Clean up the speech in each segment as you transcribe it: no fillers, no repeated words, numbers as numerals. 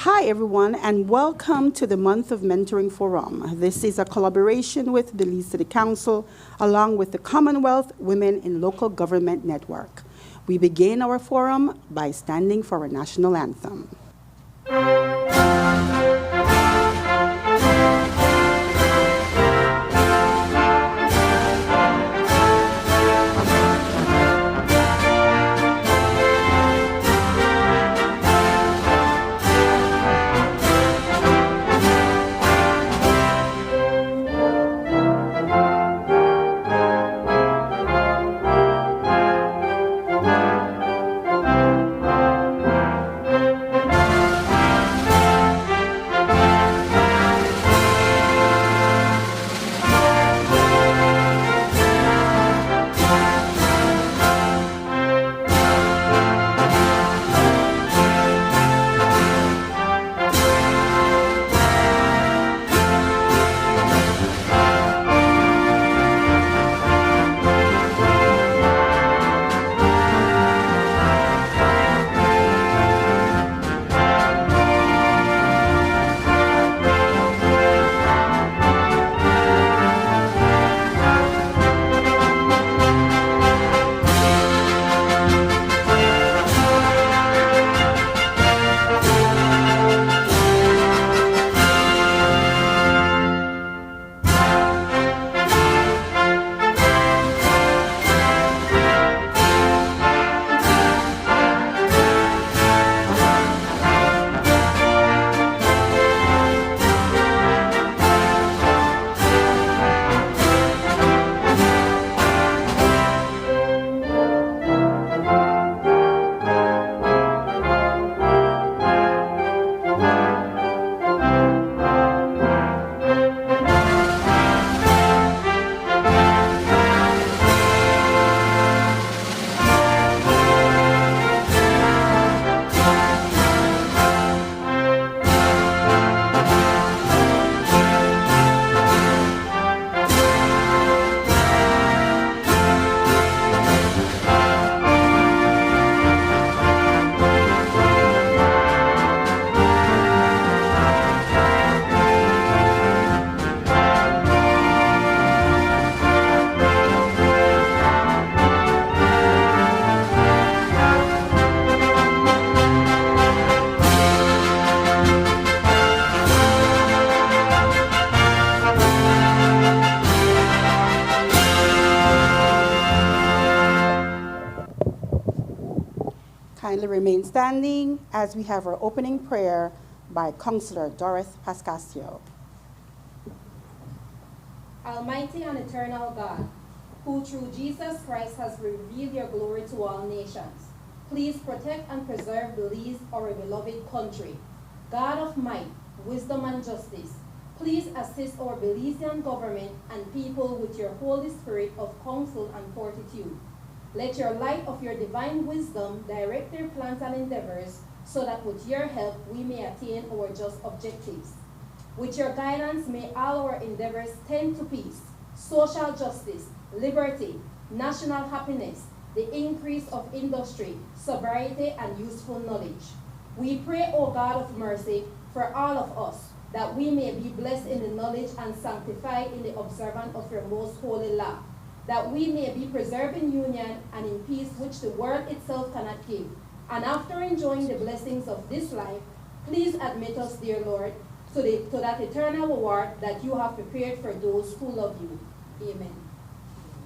Hi, everyone, and welcome to the Month of Mentoring Forum. This is a collaboration with Belize City Council, along with the Commonwealth Women in Local Government Network. We begin our forum by standing for our national anthem. Kindly remain standing as we have our opening prayer by Counselor Doris Pascasio. Almighty and eternal God, who through Jesus Christ has revealed your glory to all nations, please protect and preserve Belize, our beloved country. God of might, wisdom and justice, please assist our Belizean government and people with your Holy Spirit of counsel and fortitude. Let your light of your divine wisdom direct their plans and endeavors so that with your help we may attain our just objectives. With your guidance, may all our endeavors tend to peace, social justice, liberty, national happiness, the increase of industry, sobriety, and useful knowledge. We pray, O God of mercy, for all of us, that we may be blessed in the knowledge and sanctified in the observance of your most holy law, that we may be preserved in union and in peace which the world itself cannot give. And after enjoying the blessings of this life, please admit us, dear Lord, to that eternal reward that you have prepared for those who love you. Amen.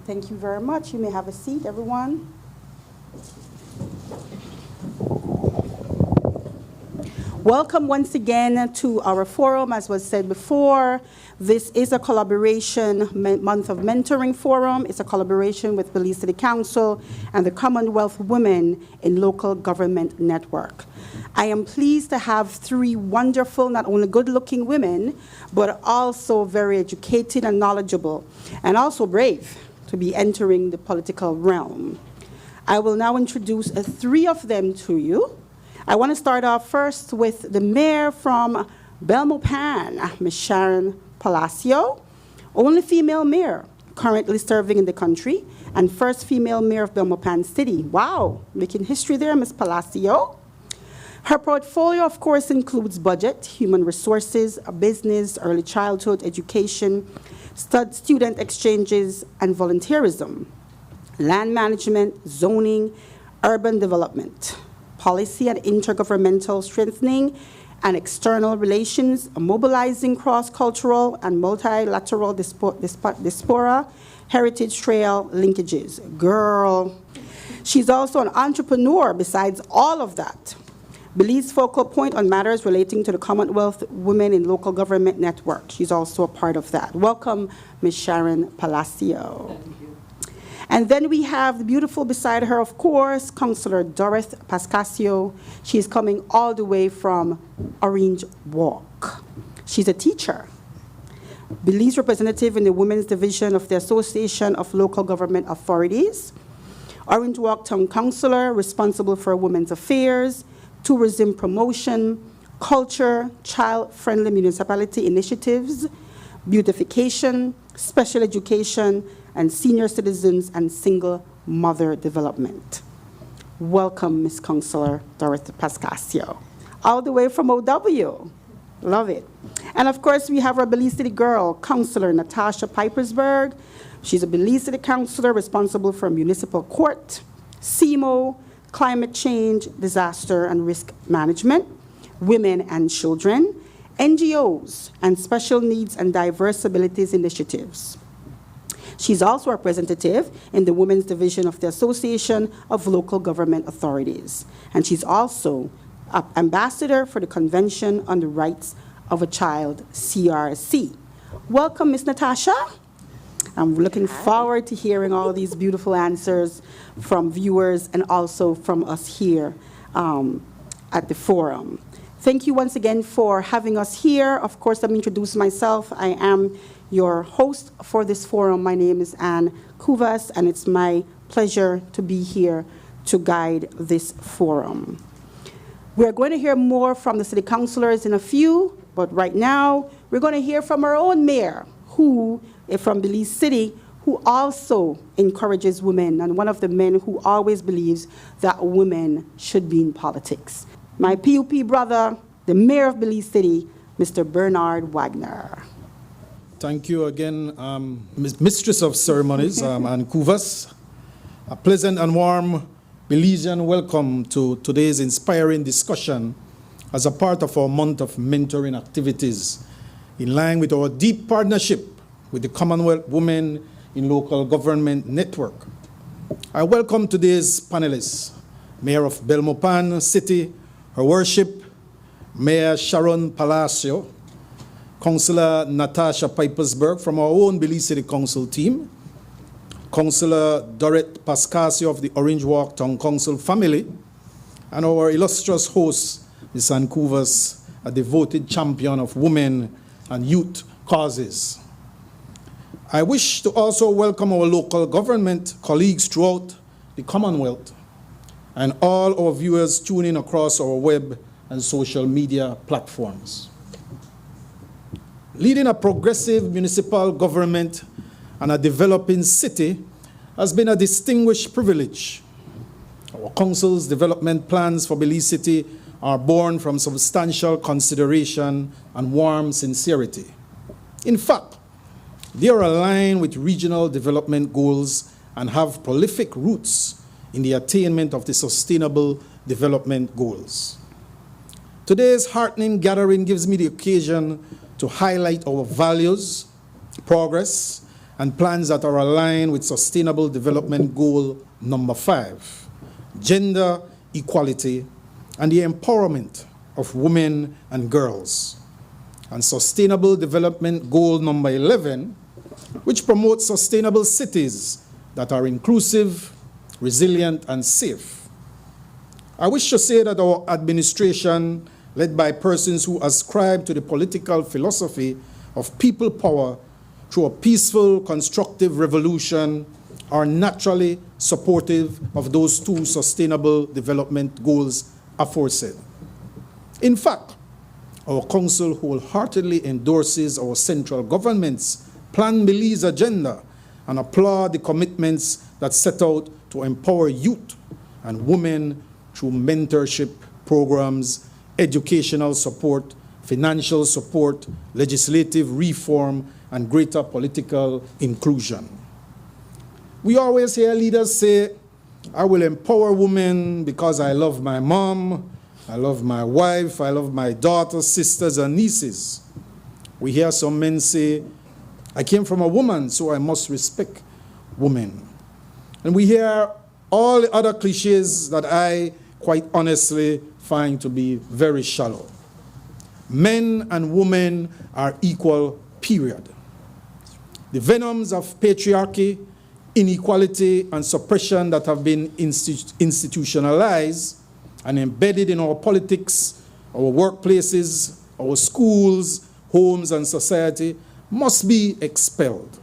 Thank you very much. You may have a seat, everyone. Welcome once again to our forum. As was said before, this is a collaboration month of mentoring forum. It's a collaboration with Belize City Council and the Commonwealth Women in Local Government Network. I am pleased to have three wonderful, not only good-looking women, but also very educated and knowledgeable, and also brave to be entering the political realm. I will now introduce three of them to you. I want to start off first with the mayor from Belmopan, Ms. Sharon Palacio, only female mayor currently serving in the country, and first female mayor of Belmopan City. Wow, making history there, Ms. Palacio. Her portfolio, of course, includes budget, human resources, business, early childhood, education, student exchanges, and volunteerism, land management, zoning, urban development, policy and intergovernmental strengthening, and external relations, mobilizing cross-cultural and multilateral diaspora, heritage trail linkages. Girl. She's also an entrepreneur besides all of that. Belize focal point on matters relating to the Commonwealth Women in Local Government Network. She's also a part of that. Welcome, Ms. Sharon Palacio. Thank you. And then we have the beautiful beside her, of course, Councillor Dorothy Pascasio. She's coming all the way from Orange Walk. She's a teacher, Belize representative in the Women's Division of the Association of Local Government Authorities, Orange Walk Town Councillor, responsible for Women's Affairs, tourism promotion, culture, child-friendly municipality initiatives, beautification, special education, and senior citizens and single mother development. Welcome, Ms. Councillor Dorothy Pascasio, all the way from OW. Love it. And of course, we have our Belize City girl, Councillor Natasha Pipersberg. She's a Belize City councillor responsible for municipal court, CMO, climate change, disaster and risk management, women and children, NGOs, and special needs and diverse abilities initiatives. She's also a representative in the Women's Division of the Association of Local Government Authorities. And she's also an ambassador for the Convention on the Rights of a Child, CRC. Welcome, Ms. Natasha. I'm looking forward to hearing all these beautiful answers from viewers and also from us here at the forum. Thank you once again for having us here. Of course, let me introduce myself. I am your host for this forum. My name is Ann Kuvas, and it's my pleasure to be here to guide this forum. We're going to hear more from the city councilors in a few, but right now, we're going to hear from our own mayor, who from Belize City, who also encourages women, and one of the men who always believes that women should be in politics. My PUP brother, the mayor of Belize City, Mr. Bernard Wagner. Thank you again, Mistress of Ceremonies, Ann Kuvas. A pleasant and warm Belizean welcome to today's inspiring discussion as a part of our month of mentoring activities in line with our deep partnership with the Commonwealth Women in Local Government Network. I welcome today's panelists, Mayor of Belmopan City, Her Worship, Mayor Sharon Palacio, Councillor Natasha Pipersberg from our own Belize City Council team, Councillor Dorothy Pascasio of the Orange Walk Town Council family, and our illustrious host, Ms. Ann Kuvas, a devoted champion of women and youth causes. I wish to also welcome our local government colleagues throughout the Commonwealth and all our viewers tuning across our web and social media platforms. Leading a progressive municipal government and a developing city has been a distinguished privilege. Our council's development plans for Belize City are born from substantial consideration and warm sincerity. In fact, they are aligned with regional development goals and have prolific roots in the attainment of the Sustainable Development Goals. Today's heartening gathering gives me the occasion to highlight our values, progress, and plans that are aligned with Sustainable Development Goal number 5, gender equality and the empowerment of women and girls, and Sustainable Development Goal number 11, which promotes sustainable cities that are inclusive, resilient, and safe. I wish to say that our administration, led by persons who ascribe to the political philosophy of people power through a peaceful, constructive revolution, are naturally supportive of those two Sustainable Development Goals aforesaid. In fact, our council wholeheartedly endorses our central government's Plan Belize agenda and applaud the commitments that set out to empower youth and women through mentorship programs, educational support, financial support, legislative reform, and greater political inclusion. We always hear leaders say, I will empower women because I love my mom, I love my wife, I love my daughters, sisters, and nieces. We hear some men say, I came from a woman, so I must respect women. And we hear all the other cliches that I, quite honestly, find to be very shallow. Men and women are equal, period. The venoms of patriarchy, inequality, and suppression that have been institutionalized and embedded in our politics, our workplaces, our schools, homes, and society must be expelled.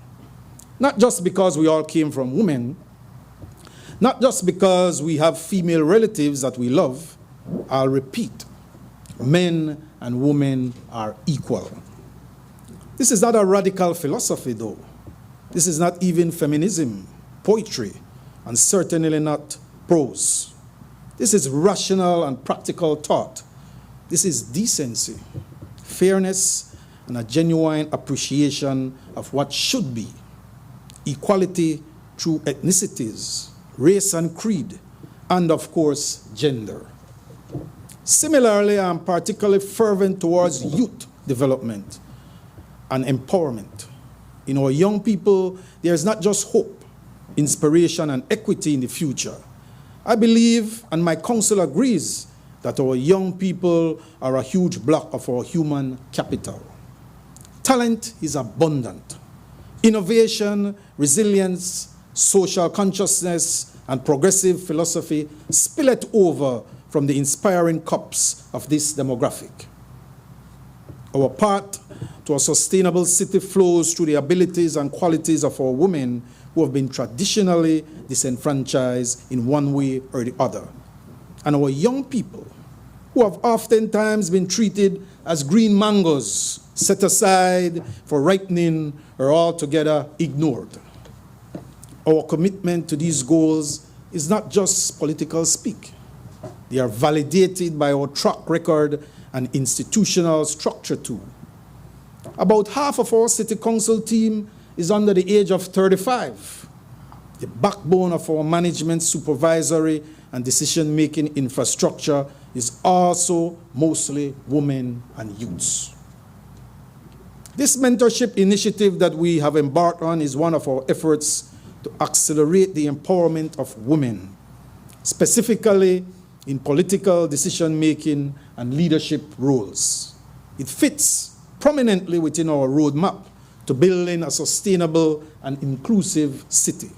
Not just because we all came from women, not just because we have female relatives that we love. I'll repeat, men and women are equal. This is not a radical philosophy, though. This is not even feminism, poetry, and certainly not prose. This is rational and practical thought. This is decency, fairness, and a genuine appreciation of what should be. Equality through ethnicities, race and creed, and of course, gender. Similarly, I'm particularly fervent towards youth development and empowerment. In our young people, there is not just hope, inspiration, and equity in the future. I believe, and my council agrees, that our young people are a huge block of our human capital. Talent is abundant. Innovation, resilience, social consciousness, and progressive philosophy spill it over from the inspiring cups of this demographic. Our path to a sustainable city flows through the abilities and qualities of our women who have been traditionally disenfranchised in one way or the other, and our young people who have oftentimes been treated as green mangoes set aside for ripening or altogether ignored. Our commitment to these goals is not just political speak. They are validated by our track record and institutional structure too. About half of our city council team is under the age of 35. The backbone of our management, supervisory, and decision-making infrastructure is also mostly women and youths. This mentorship initiative that we have embarked on is one of our efforts to accelerate the empowerment of women, specifically in political decision-making and leadership roles. It fits prominently within our roadmap to building a sustainable and inclusive city.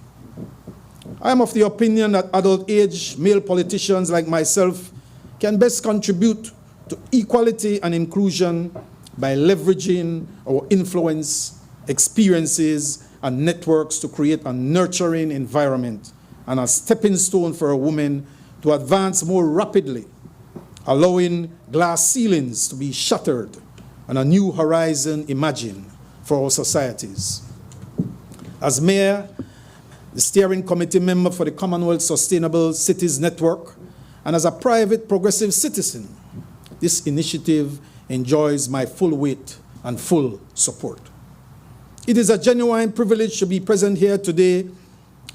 I am of the opinion that adult-age male politicians like myself can best contribute to equality and inclusion by leveraging our influence, experiences, and networks to create a nurturing environment and a stepping stone for a woman to advance more rapidly, allowing glass ceilings to be shattered and a new horizon imagined for our societies. As mayor, the steering committee member for the Commonwealth Sustainable Cities Network, and as a private progressive citizen, this initiative enjoys my full weight and full support. It is a genuine privilege to be present here today,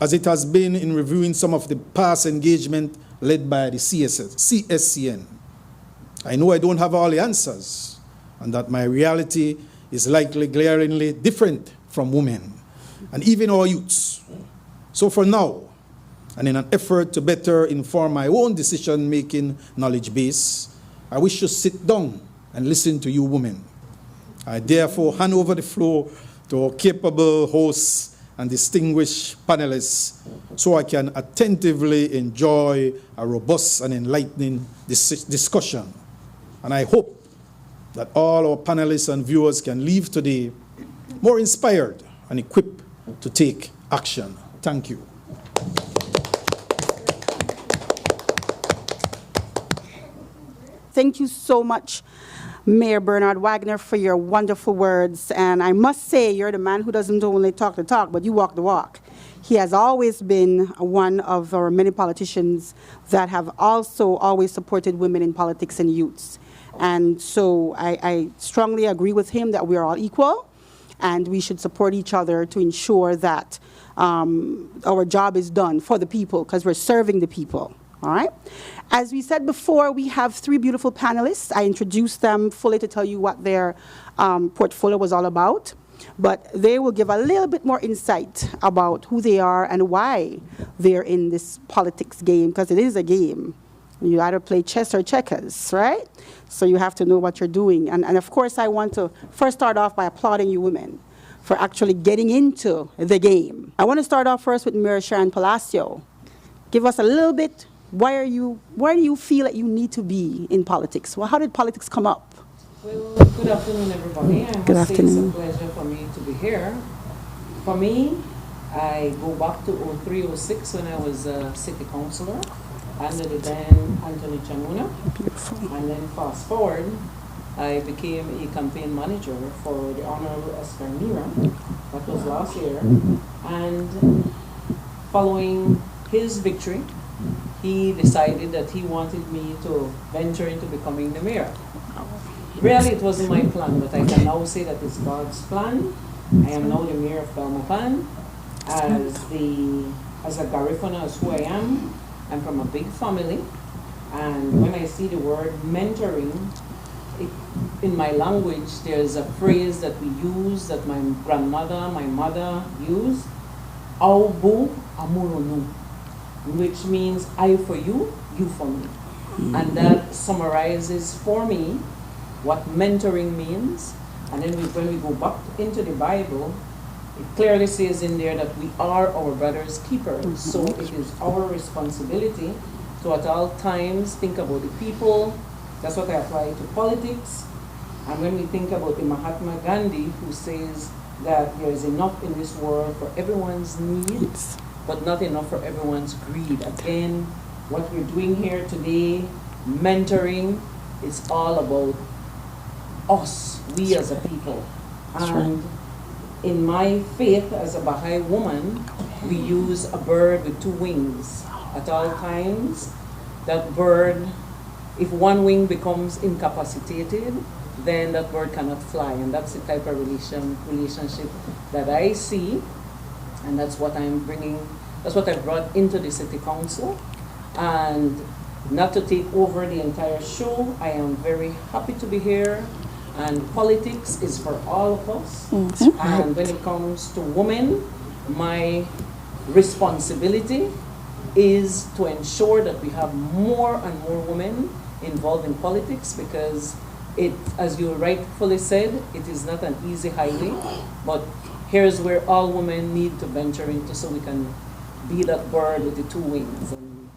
as it has been in reviewing some of the past engagement led by the CSCN. I know I don't have all the answers, and that my reality is likely glaringly different from women, and even our youths. So for now, and in an effort to better inform my own decision-making knowledge base, I wish to sit down and listen to you women. I therefore hand over the floor to our capable hosts and distinguished panelists so I can attentively enjoy a robust and enlightening discussion. And I hope that all our panelists and viewers can leave today more inspired and equipped to take action. Thank you. Thank you so much, Mayor Bernard Wagner, for your wonderful words. And I must say, you're the man who doesn't only talk the talk, but you walk the walk. He has always been one of our many politicians that have also always supported women in politics and youths. And so I strongly agree with him that we are all equal and we should support each other to ensure that our job is done for the people, because we're serving the people. All right. As we said before, we have 3 beautiful panelists. I introduced them fully to tell you what their portfolio was all about, but they will give a little bit more insight about who they are and why they're in this politics game, because it is a game. You either play chess or checkers, right? So you have to know what you're doing. And of course, I want to first start off by applauding you women for actually getting into the game. I want to start off first with Mayor Sharon Palacio. Give us a little bit. Why do you feel that you need to be in politics? Well, how did politics come up? Well, good afternoon, everybody. Good afternoon. It's a pleasure for me to be here. For me, I go back to 03-06 when I was a city councillor under the then Anthony Chanuna. Beautiful. And then fast forward, I became a campaign manager for the Honorable Esther Mira. That was last year. And following his victory, he decided that he wanted me to venture into becoming the mayor. Really, it wasn't my plan, but I can now say that it's God's plan. I am now the mayor of Belmopan. As a Garifuna, as who I am, I'm from a big family. And when I see the word mentoring, in my language, there's a phrase that we use, that my grandmother, my mother used, Aubu Amuronu, which means I for you, you for me. And that summarizes for me what mentoring means. And then when we go back into the Bible, it clearly says in there that we are our brother's keepers. So it is our responsibility to at all times think about the people. That's what I apply to politics. And when we think about the Mahatma Gandhi, who says that there is enough in this world for everyone's needs, but not enough for everyone's greed. Again, what we're doing here today, mentoring, is all about us, we as a people. And in my faith as a Baha'i woman, we use a bird with 2 wings at all times. That bird, if one wing becomes incapacitated, then that bird cannot fly. And that's the type of relationship that I see. And that's what I'm bringing, that's what I brought into the city council. And not to take over the entire show, I am very happy to be here. And politics is for all of us. And when it comes to women, my responsibility is to ensure that we have more and more women involved in politics, because it, as you rightfully said, it is not an easy highway, but here's where all women need to venture into, so we can be that bird with the 2 wings. And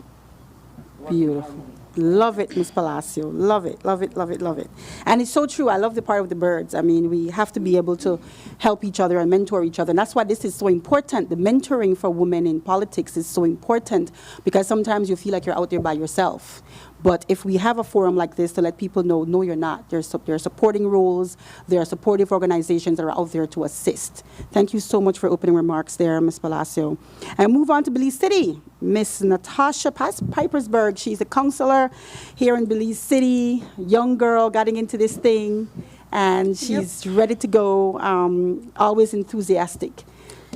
Beautiful. Love it, Ms. Palacio. Love it, love it, love it, love it. And it's so true. I love the part of the birds. I mean, we have to be able to help each other and mentor each other. And that's why this is so important. The mentoring for women in politics is so important, because sometimes you feel like you're out there by yourself. But if we have a forum like this to let people know, no, you're not. There are supporting roles. There are supportive organizations that are out there to assist. Thank you so much for opening remarks there, Ms. Palacio. And move on to Belize City. Miss Natasha Pipersberg. She's a counselor here in Belize City. Young girl getting into this thing. And she's ready to go, always enthusiastic.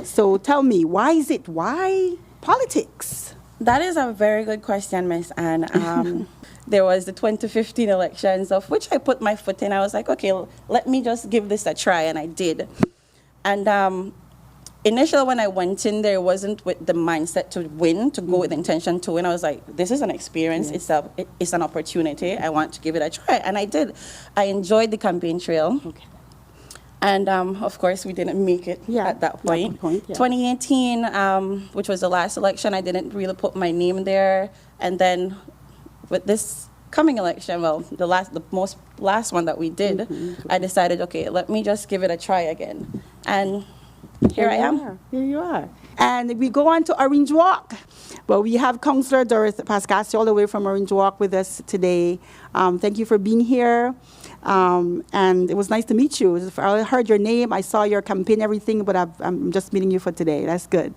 So tell me, why is it? Why politics? That is a very good question, Miss Anne. There was the 2015 elections, of which I put my foot in. I was like, okay, let me just give this a try, and I did. And initially when I went in there, it wasn't with the mindset to win, to go with the intention to win. I was like, this is an experience. It's an opportunity. I want to give it a try, and I did. I enjoyed the campaign trail. Okay. And, of course, we didn't make it at that point. 2018, which was the last election, I didn't really put my name there. And then with this coming election, well, the last one that we did, I decided, okay, let me just give it a try again. And here I am. Here you are. And we go on to Orange Walk. Well, we have Councillor Doris Pascasio all the way from Orange Walk with us today. Thank you for being here. And it was nice to meet you. I heard your name, I saw your campaign, everything, but I'm just meeting you for today. That's good.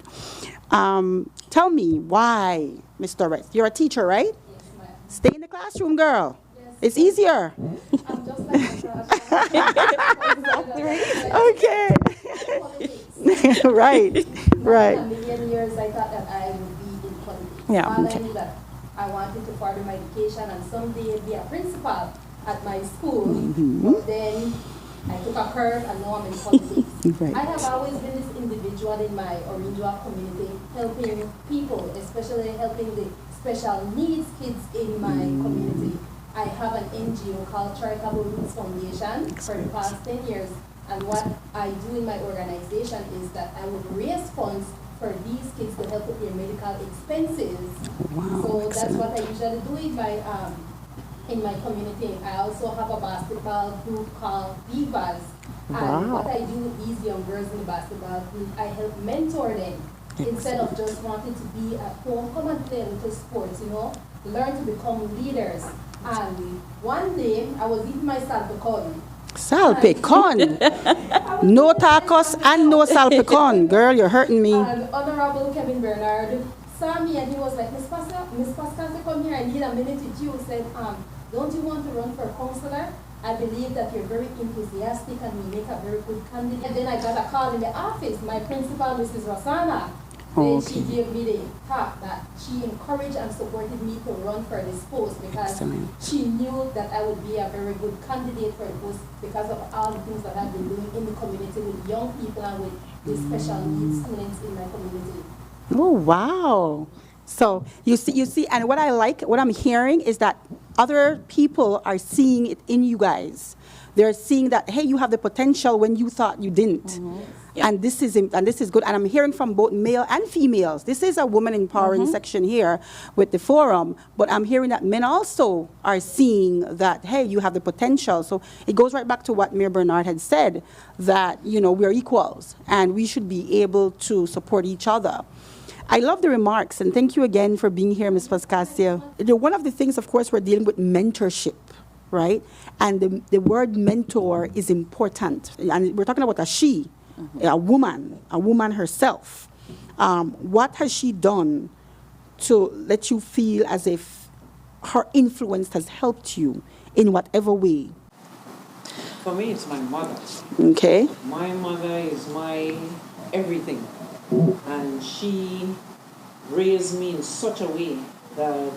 Tell me why, Ms. Torres. You're a teacher, right? Yes, ma'am. Stay in the classroom, girl. Yes. It's easier. I'm just like Natasha. Okay. Politics. Right, In right. a million years, I thought that I would be in politics. Yeah, All okay. I knew that I wanted to further my education and someday be a principal at my school. But then I took a curve and now I'm in politics. Right. I have always been this individual in my original community, helping people, especially helping the special needs kids in my community. I have an NGO called Charitable Roots Foundation for the past 10 years. And what I do in my organization is that I would raise funds for these kids to help with their medical expenses. Wow, So that's excellent. what I usually do in my community. I also have a basketball group called Divas. And Wow. what I do with these young girls in the basketball group, I help mentor them. Instead of just wanting to be at home, come and play a little sports, learn to become leaders. And one day, I was eating my salpicon. Salpicon. No tacos and no salpicon. Girl, you're hurting me. And Honorable Kevin Bernard saw me and he was like, Miss Pascal, to come here, I need a minute with you. Said, don't you want to run for councillor? I believe that you're very enthusiastic and you make a very good candidate. And then I got a call in the office, my principal, Mrs. Rosanna. Oh, Then she gave me the talk that she encouraged and supported me to run for this post because Excellent. she knew that I would be a very good candidate for the post because of all the things that I've been doing in the community with young people and with the special needs students in my community. Oh, wow. So you see, and what I'm hearing is that other people are seeing it in you guys. They're seeing that, hey, you have the potential when you thought you didn't. Yeah. And this is good. And I'm hearing from both male and females. This is a woman empowering section here with the forum, but I'm hearing that men also are seeing that, hey, you have the potential. So it goes right back to what Mayor Bernard had said, that, we're equals and we should be able to support each other. I love the remarks, and thank you again for being here, Ms. Pascasio. One of the things, of course, we're dealing with mentorship, right? And the word mentor is important. And we're talking about a she, a woman herself. What has she done to let you feel as if her influence has helped you in whatever way? For me, it's my mother. Okay. My mother is my everything. And she raised me in such a way that,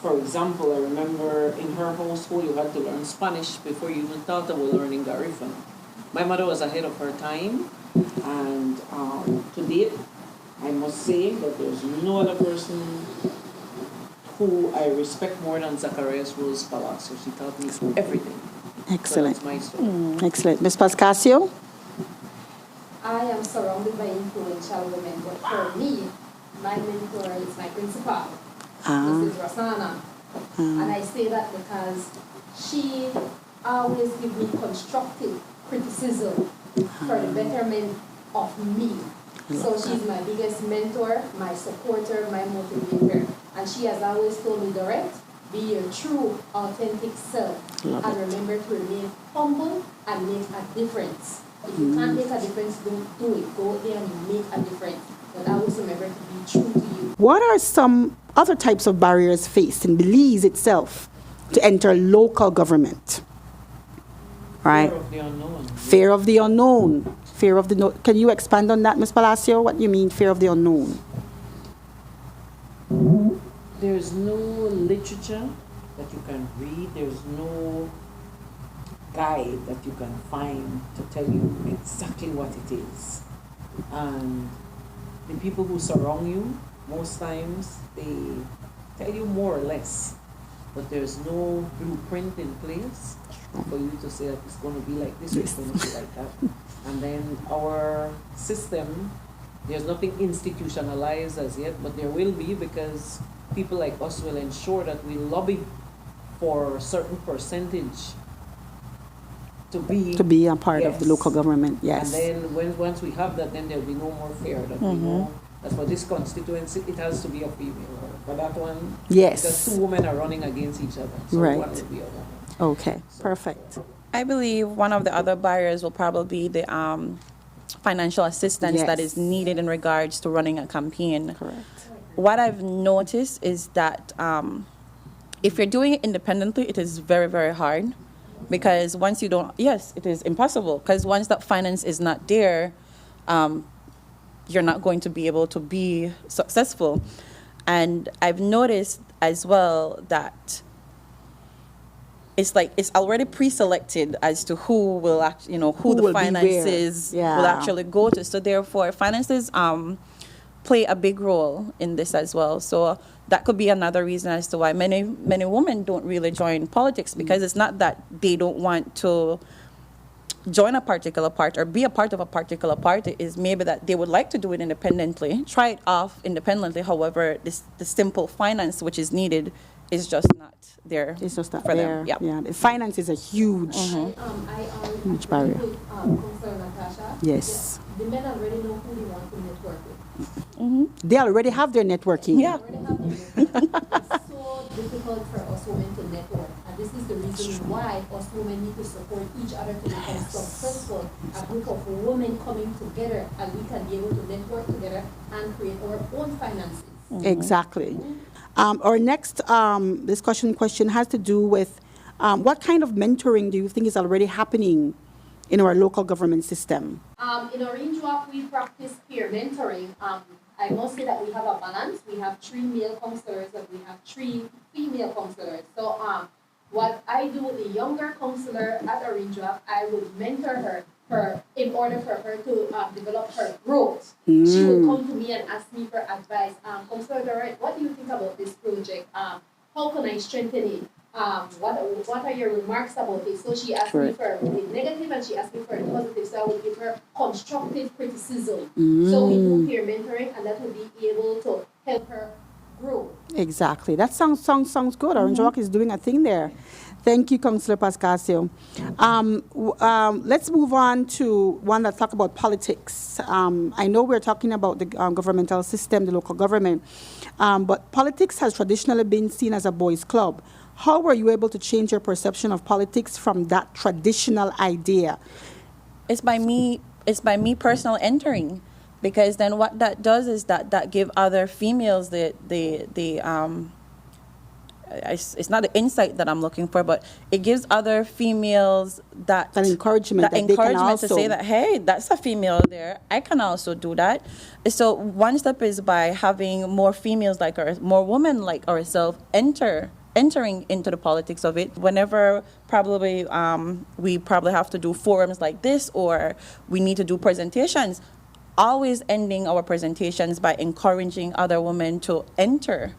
for example, I remember in her household you had to learn Spanish before you even thought about learning Garifuna. My mother was ahead of her time, and to date, I must say that there's no other person who I respect more than Zacharias Rose Palacio. She taught me everything. Excellent. So that's my story. Excellent. Ms. Pascasio? I am surrounded by influential women, but for me, my mentor is my principal, Mrs. Rosanna. And I say that because she always gives me constructive criticism for the betterment of me. So she's my biggest mentor, my supporter, my motivator. And she has always told me direct, be your true, authentic self. And remember to remain humble and make a difference. If you can't make a difference, don't do it. Go there and you make a difference. But always remember to be true to you. What are some other types of barriers faced in Belize itself to enter local government? Right? Fear of the unknown. Fear of the unknown. Fear of the no. Can you expand on that, Ms. Palacio? What do you mean, fear of the unknown? There's no literature that you can read. There's no guide that you can find to tell you exactly what it is. And the people who surround you, most times, they tell you more or less. But there's no blueprint in place for you to say that it's going to be like this or it's going to be like that. And then our system, there's nothing institutionalized as yet, but there will be, because people like us will ensure that we lobby for a certain percentage to be a part of the local government, yes. And then once we have that, then there'll be no more fear that we know that for this constituency it has to be a female. For that one, Yes. because two women are running against each other. So Right. one will be a woman. Okay, perfect. I believe one of the other barriers will probably be the financial assistance that is Yes. needed in regards to running a campaign. Correct. What I've noticed is that if you're doing it independently, it is very, very hard, because once you don't, yes, it is impossible, because once that finance is not there, you're not going to be able to be successful. And I've noticed as well that it's like it's already pre-selected as to who will actually, who Who the will be where. finances Yeah. will actually go to. So therefore, finances play a big role in this as well. So that could be another reason as to why many women don't really join politics, because it's not that they don't want to join a particular party or be a part of a particular party, is maybe that they would like to do it independently, try it off independently. However, the simple finance which is needed is just not there. It's just not for there. them. Yeah. Yeah, the finance is a huge. Huge barrier. Councillor Natasha. Yes. The men already know who they want to network with. They already have their networking. Yeah. Already have their network. It's so difficult for us women to network, and this is the reason why us women need to support each other to become successful. A group of women coming together, and we can be able to network together and create our own finances. Exactly. Our next discussion question has to do with what kind of mentoring do you think is already happening in our local government system? In Orange Walk, we practice peer mentoring. I must say that we have a balance. We have 3 male counselors and we have 3 female counselors. So what I do with the younger counselor at Orange Walk, I would mentor her in order for her to develop her growth. She would come to me and ask me for advice. Counselor Dorrit, what do you think about this project? How can I strengthen it? What are your remarks about it? So she asked me for the negative and she asked me for the positive. So I would give her constructive criticism. So we do peer mentoring, and that will be able to help her grow. Exactly. That sounds good. Orange Walk is doing a thing there. Thank you, Councillor Palacio. Let's move on to one that talk about politics. I know we're talking about the governmental system, the local government, but politics has traditionally been seen as a boys' club. How were you able to change your perception of politics from that traditional idea? It's by me personal entering, because then what that does is that give other females the it's not the insight that I'm looking for, but it gives other females that encouragement, that they can also to say that, hey, that's a female there, I can also do that. So one step is by having more females like us, more women like ourselves entering into the politics of it. Whenever probably we probably have to do forums like this, or we need to do presentations, always ending our presentations by encouraging other women to enter,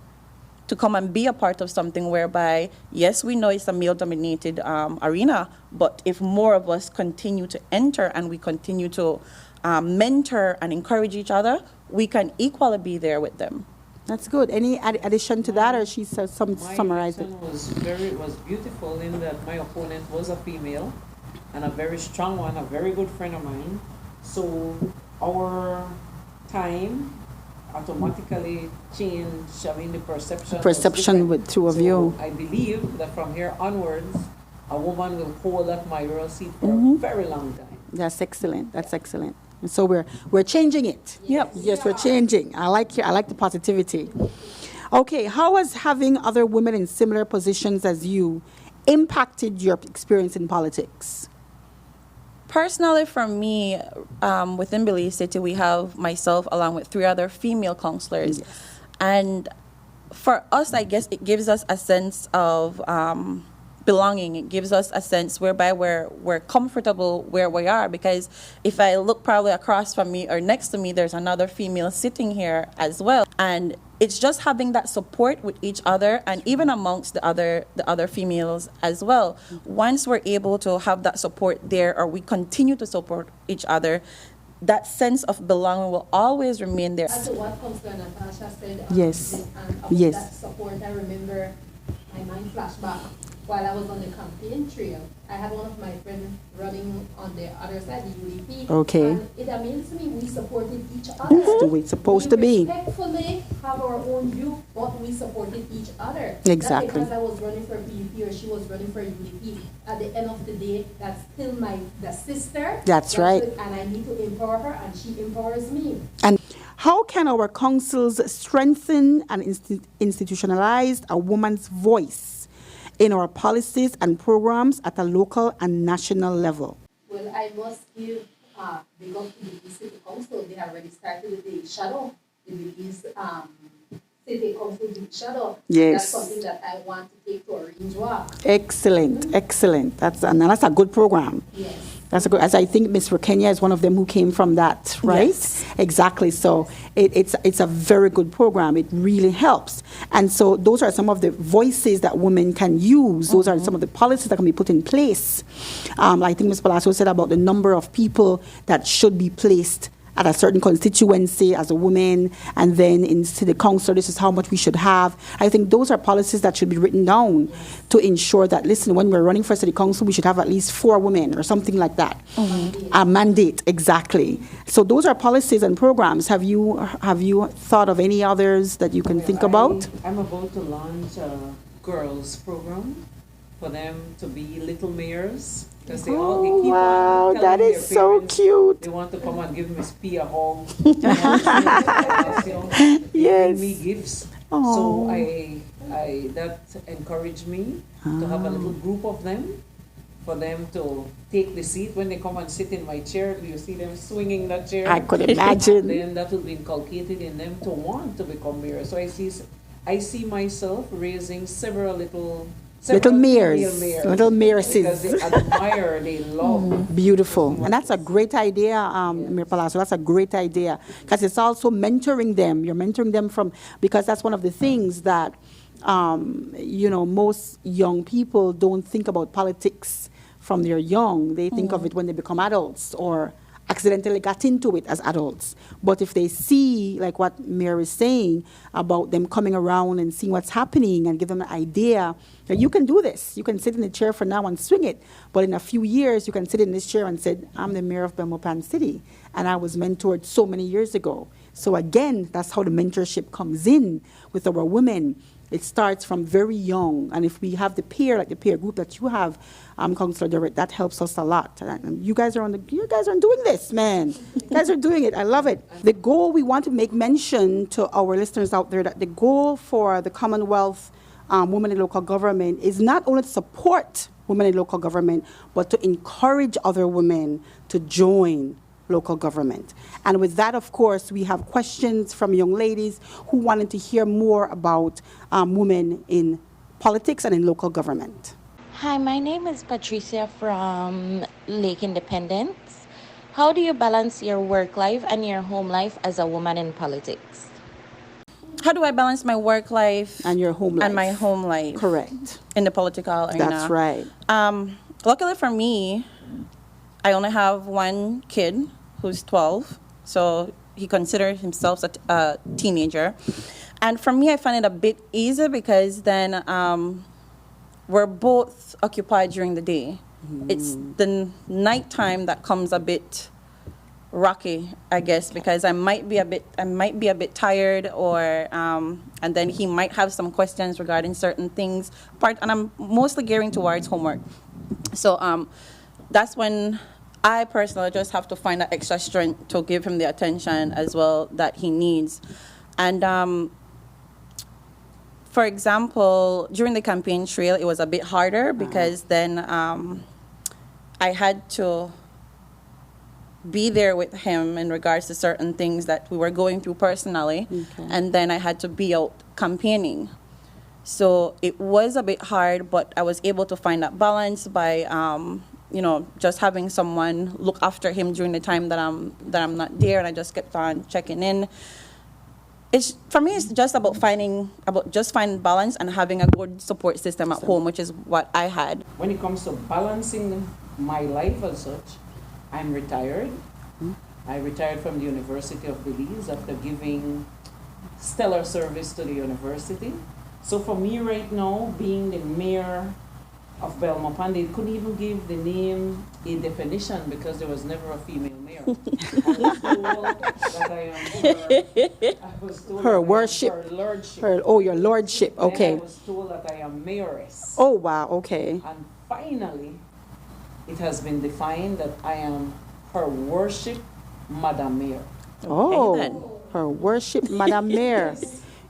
to come and be a part of something whereby, yes, we know it's a male-dominated arena, but if more of us continue to enter and we continue to mentor and encourage each other, we can equally be there with them. That's good. Any addition to that, or she says summarize it? My was beautiful in that my opponent was a female and a very strong one, a very good friend of mine. So our time automatically changed, the perception with two of you. I believe that from here onwards, a woman will hold that mayoral seat for a very long time. That's excellent. That's excellent. And so we're changing it. Yep. Yes, we're changing. I like the positivity. Okay, how has having other women in similar positions as you impacted your experience in politics? Personally, for me, within Belize City, we have myself along with 3 other female counselors. Yes. And for us, I guess it gives us a sense of belonging. It gives us a sense whereby we're comfortable where we are, because if I look probably across from me or next to me, there's another female sitting here as well. And it's just having that support with each other, and even amongst the other females as well. Once we're able to have that support there, or we continue to support each other, that sense of belonging will always remain there. As to what Councillor Natasha said, Yes. about Yes. that support, I remember my mind flashed back while I was on the campaign trail, I had one of my friends running on the other side, the UDP. Okay. And it amazed me, we supported each other. That's the way it's supposed to be. We respectfully have our own view, but we supported each other. Exactly. Not because I was running for PUP or she was running for UDP. At the end of the day, that's still the sister. That's right. And I need to empower her, and she empowers me. And how can our councils strengthen and institutionalize a woman's voice in our policies and programs at a local and national level? Well, I must give big up to the Belize City Council. They have already started with the shadow, the Belize City Council Big Shadow. Yes. That's something that I want to take to a range walk. Excellent, excellent. That's a good program. Yes. That's a good. As I think Ms. Kenya is one of them who came from that, right? Yes. Exactly. So it's a very good program. It really helps. And so those are some of the voices that women can use. Those are some of the policies that can be put in place. I think Ms. Palacio said about the number of people that should be placed at a certain constituency as a woman, and then in city council, this is how much we should have. I think those are policies that should be written down to ensure that, listen, when we're running for city council, we should have at least 4 women or something like that. A mandate, exactly. So those are policies and programs. Have you thought of any others that you can think about? I'm about to launch a girls program for them to be little mayors. Because they keep on telling that their is so parents cute. They want to come and give Miss P a hug. Yes. Give me gifts. Aw. So that encouraged me to have a little group of them, for them to take the seat when they come and sit in my chair. You see them swinging that chair. I could imagine. Then that will be inculcated in them to want to become mayor. So I see myself raising several Little female mayors, little because mayors. they admire, they love. Beautiful. And that's a great idea, Mayor Palacio. That's a great idea. Because it's also mentoring them. You're mentoring them because that's one of the things that, most young people don't think about politics from they're young. They think of it when they become adults or accidentally got into it as adults. But if they see, like what Mayor is saying, about them coming around and seeing what's happening and give them an idea that you can do this. You can sit in the chair for now and swing it. But in a few years, you can sit in this chair and say, I'm the mayor of Belmopan City, and I was mentored so many years ago. So again, that's how the mentorship comes in with our women. It starts from very young, and if we have the peer group that you have, Councillor Durrett, that helps us a lot. And you guys are doing this, man. You guys are doing it. I love it. The goal, we want to make mention to our listeners out there that the goal for the Commonwealth Women in Local Government is not only to support women in local government, but to encourage other women to join local government. And with that, of course, we have questions from young ladies who wanted to hear more about women in politics and in local government. Hi, my name is Patricia from Lake Independence. How do you balance your work life and your home life as a woman in politics? How do I balance my work life And your home life. and my home life? Correct. In the political arena. That's right. Luckily for me, I only have one kid who's 12, so he considers himself a teenager. And for me, I find it a bit easier because then we're both occupied during the day. It's the nighttime that comes a bit rocky, I guess, because I might be a bit tired, or and then he might have some questions regarding certain things. And I'm mostly gearing towards homework. So that's when I personally just have to find that extra strength to give him the attention as well that he needs. And for example, during the campaign trail, it was a bit harder because then I had to be there with him in regards to certain things that we were going through personally. Okay. And then I had to be out campaigning. So it was a bit hard, but I was able to find that balance by just having someone look after him during the time that I'm not there, and I just kept on checking in. For me, it's just about finding balance and having a good support system at home, which is what I had. When it comes to balancing my life as such, I'm retired. I retired from the University of Belize after giving stellar service to the university. So for me right now, being the mayor of Belmopan, they couldn't even give the name a definition because there was never a female mayor. I was told that I am Her worship. her lordship. Your lordship, Then okay. I was told that I am mayoress. Oh, wow, okay. And finally, it has been defined that I am her worship, Madam Mayor. Oh, then. her worship, Madam Mayor.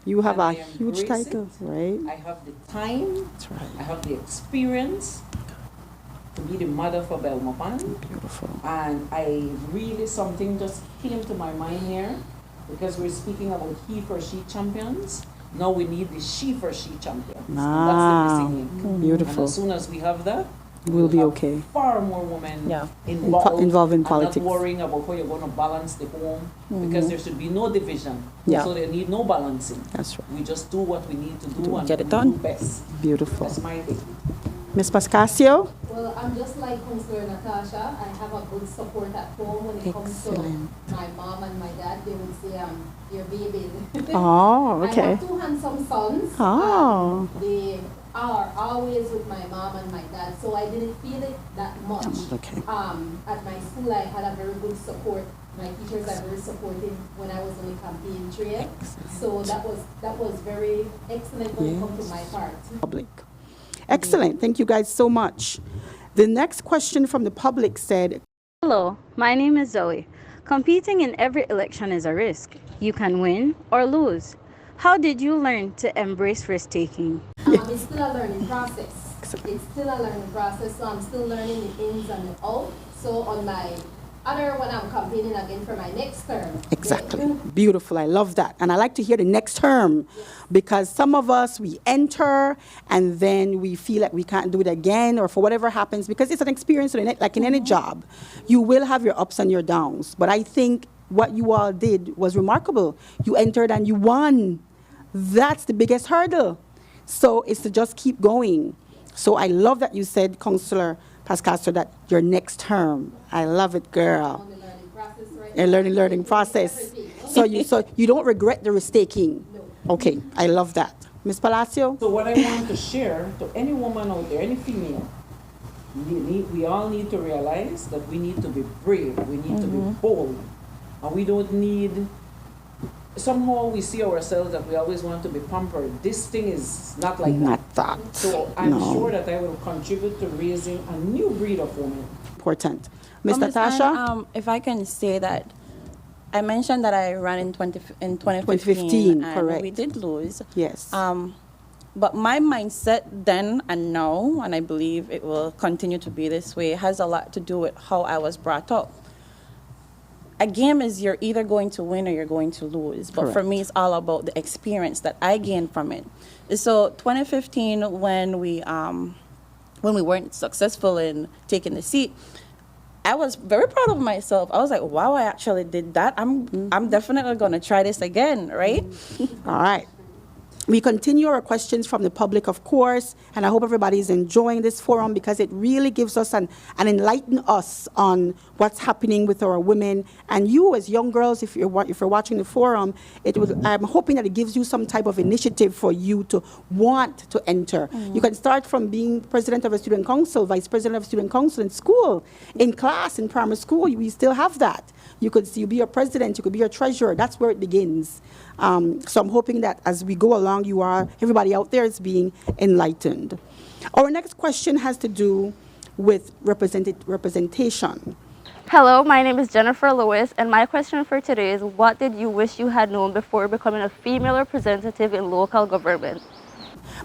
You have And a I huge embrace title, it. right? I have the time, That's right. I have the experience to be the mother for Belmopan. Beautiful. And I really, something just came to my mind here because we're speaking about he for she champions. Now we need the she for she champions. And that's the missing link. And Beautiful. as soon as we have that, We'll be have okay. far more women Yeah. involved, involved in and politics. not worrying about how you're going to balance the home because there should be no division. Yeah. So they need no balancing. That's right. We just do what we need to do and get it we done. do best. Beautiful. That's my thing. Ms. Pascasio? Well, I'm just like Councillor Natasha. I have a good support at home when it comes to Excellent. my mom and my dad. They would say, your baby. Oh, I okay. have two handsome sons. Oh. They are always with my mom and my dad, so I didn't feel it that much. Okay. At my school, I had a very good support. My teachers are very supportive when I was on the campaign trail. So that was very excellent when it comes to my part. Public. Excellent. Thank you guys so much. The next question from the public said, Hello, my name is Zoe. Competing in every election is a risk. You can win or lose. How did you learn to embrace risk-taking? It's still a learning process. It's still a learning process, so I'm still learning the ins and the outs. So on my when I'm campaigning again for my next term. exactly. Beautiful. I love that. And I like to hear the next term because some of us, we enter and then we feel like we can't do it again or for whatever happens because it's an experience like in any job. You will have your ups and your downs. But I think what you all did was remarkable. You entered and you won. That's the biggest hurdle. So it's to just keep going. So I love that you said, Councillor Pascasio, that your next term. I love it, girl. On the learning process right A now. learning process. So you don't regret the risk-taking. No. Okay, I love that. Ms. Palacio? So what I want to share to any woman out there, any female, we all need to realize that we need to be brave, we need to be bold, and we don't need, somehow we see ourselves that we always want to be pampered. This thing is not like that. Not that. So I'm No. sure that I will contribute to raising a new breed of women. Important. Ms. Miss Natasha? Anne, if I can say that, I mentioned that I ran in 2015. 2015, and correct. we did lose. Yes. But my mindset then and now, and I believe it will continue to be this way, has a lot to do with how I was brought up. A game is you're either going to win or you're going to lose. But for Correct. me, it's all about the experience that I gained from it. So 2015, when we weren't successful in taking the seat, I was very proud of myself. I was like, wow, I actually did that. I'm definitely going to try this again, right? All right. We continue our questions from the public, of course, and I hope everybody is enjoying this forum because it really gives us and enlighten us on what's happening with our women. And you, as young girls, if you're watching the forum, I'm hoping that it gives you some type of initiative for you to want to enter. You can start from being president of a student council, vice president of a student council in school, in class, in primary school. We still have that. You could be your president, you could be your treasurer. That's where it begins. So I'm hoping that as we go along, everybody out there is being enlightened. Our next question has to do with representation. Hello, my name is Jennifer Lewis, and my question for today is, what did you wish you had known before becoming a female representative in local government?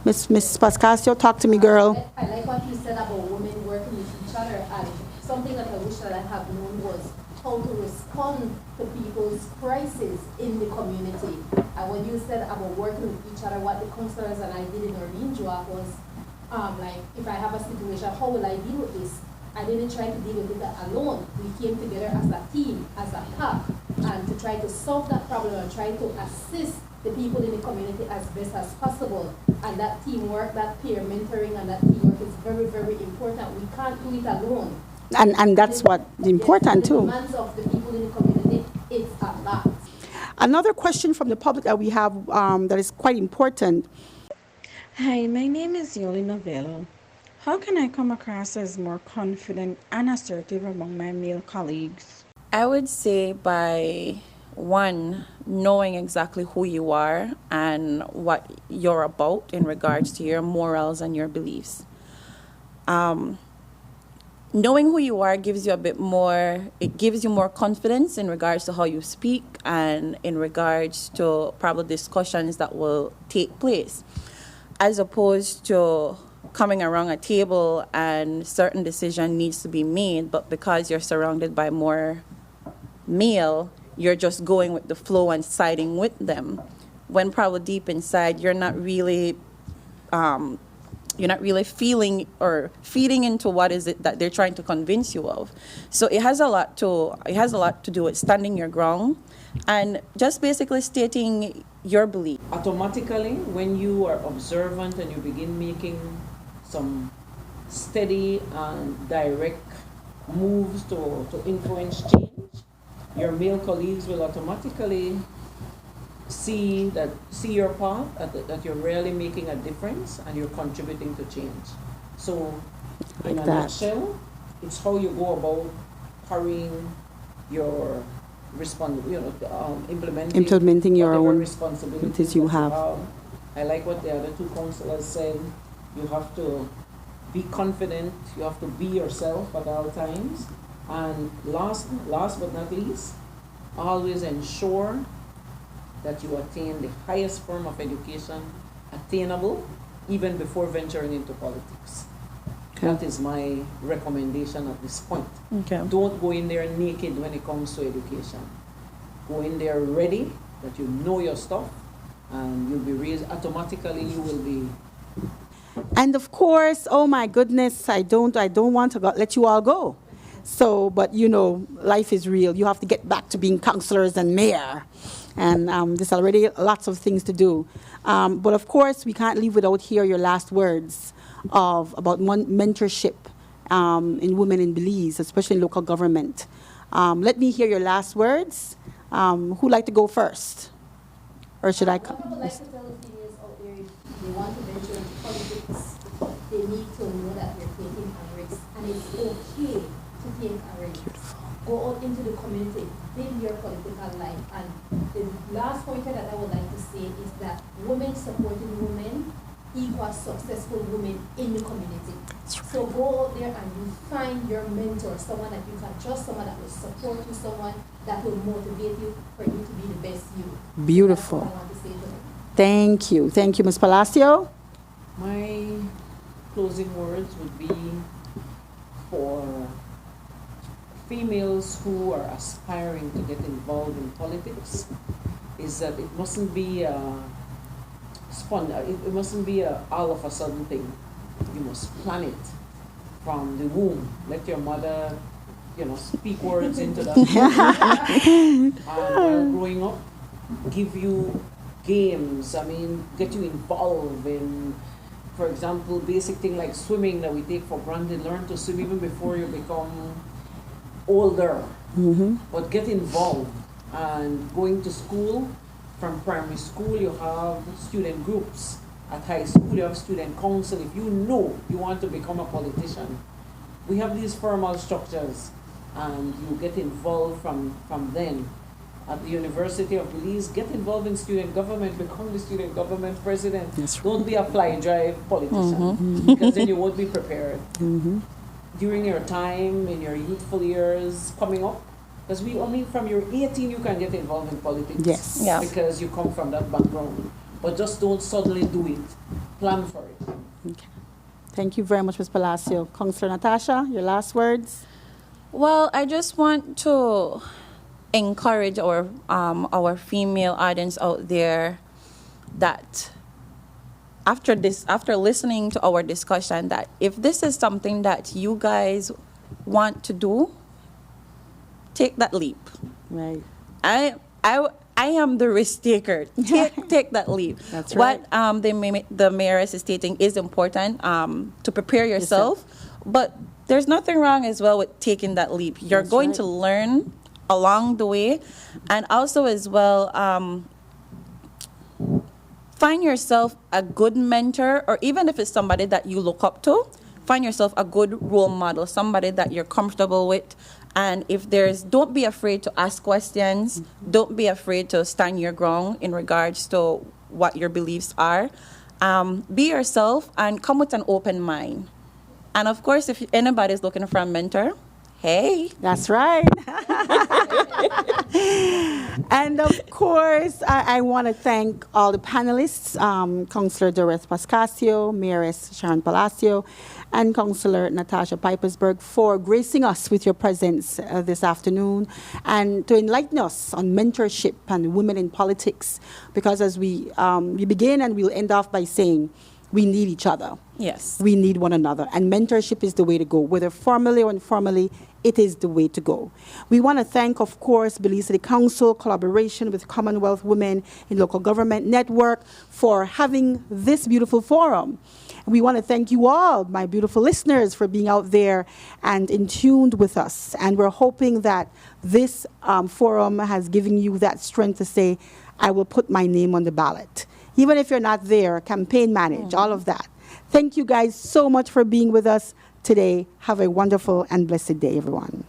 Miss Pascasio, talk to me, girl. I like what you said about women working with each other, and something that I wish that I have known was how to respond to people's crises in the community. And when you said about working with each other, what the councillors and I did in Orinjoa was, like, if I have a situation, how will I deal with this? I didn't try to deal with it alone. We came together as a team, as a pack, and to try to solve that problem and try to assist the people in the community as best as possible. And that teamwork, that peer mentoring, and that teamwork is very, very important. We can't do it alone. And that's what important The too. demands of the people in the community, it's a lot. Another question from the public that we have that is quite important. Hi, my name is Yoli Novello. How can I come across as more confident and assertive among my male colleagues? I would say by one, knowing exactly who you are and what you're about in regards to your morals and your beliefs. Knowing who you are gives you a bit more, it gives you more confidence in regards to how you speak and in regards to probably discussions that will take place, as opposed to coming around a table and certain decision needs to be made, but because you're surrounded by more male, you're just going with the flow and siding with them, when probably deep inside you're not really feeling or feeding into what is it that they're trying to convince you of. So it has a lot to do with standing your ground and just basically stating your belief. Automatically, when you are observant and you begin making some steady and direct moves to influence change, your male colleagues will automatically see your path, that you're really making a difference and you're contributing to change. So in a nutshell, it's how you go about carrying your implementing your own responsibilities you have. I like what the other two counselors said. You have to be confident, you have to be yourself at all times. And last but not least, always ensure that you attain the highest form of education attainable even before venturing into politics. Okay. That is my recommendation at this point. Okay. Don't go in there naked when it comes to education. Go in there ready, that you know your stuff, and you'll be raised automatically. You will be. And of course, oh my goodness, I don't want to let you all go. So, but life is real. You have to get back to being counselors and mayor. And there's already lots of things to do. But of course, we can't leave without hearing your last words about mentorship in women in Belize, especially in local government. Let me hear your last words. Who'd like to go first? Or should I come? What I would like to tell the females out there, if they want to venture into politics, they need to know that they're taking a risk. And it's okay to take a risk. Beautiful. Go out into the community, build your political life. And the last pointer that I would like to say is that women supporting women equals successful women in the community. So go out there and you find your mentor, someone that you can trust, someone that will support you, someone that will motivate you for you to be the best you. Beautiful. That's what I want to say to them. Thank you. Thank you, Ms. Palacio. My closing words would be for females who are aspiring to get involved in politics is that it mustn't be it mustn't be a all of a sudden thing. You must plan it from the womb. Let your mother, speak words into that. And while growing up, give you games. Get you involved in, for example, basic thing like swimming that we take for granted. Learn to swim even before you become older. Mm-hmm. But get involved. And going to school, from primary school, you have student groups. At high school, you have student council. If you know you want to become a politician, we have these formal structures, and you get involved from then. At the University of Belize, get involved in student government, become the student government president. Yes. Don't be a fly-drive politician, Mm-hmm. because then you won't be prepared. Mm-hmm. During your time, in your youthful years coming up, because from your 18, you can get involved in politics. Yes. Yeah. Because you come from that background. But just don't suddenly do it. Plan for it. Okay. Thank you very much, Ms. Palacio. Councillor Natasha, your last words? Well, I just want to encourage our female audience out there that after listening to our discussion, that if this is something that you guys want to do, take that leap. Right. I am the risk taker. Take that leap. That's right. What the mayoress is stating is important to prepare yourself, but there's nothing wrong as well with taking that leap. You're That's going right. to learn along the way, and also as well find yourself a good mentor, or even if it's somebody that you look up to, find yourself a good role model, somebody that you're comfortable with. And if don't be afraid to ask questions. Don't be afraid to stand your ground in regards to what your beliefs are. Be yourself and come with an open mind. And of course, if anybody's looking for a mentor, hey. That's right. And of course, I want to thank all the panelists, Councillor Doris Pascasio, Mayoress Sharon Palacio, and Councillor Natasha Pipersberg for gracing us with your presence this afternoon and to enlighten us on mentorship and women in politics. Because as we begin and we'll end off by saying, we need each other. Yes. We need one another. And mentorship is the way to go. Whether formally or informally, it is the way to go. We want to thank, of course, Belize City Council, collaboration with Commonwealth Women in Local Government Network for having this beautiful forum. We want to thank you all, my beautiful listeners, for being out there and in tune with us. And we're hoping that this forum has given you that strength to say, I will put my name on the ballot. Even if you're not there, campaign manage, all of that. Thank you guys so much for being with us today. Have a wonderful and blessed day, everyone.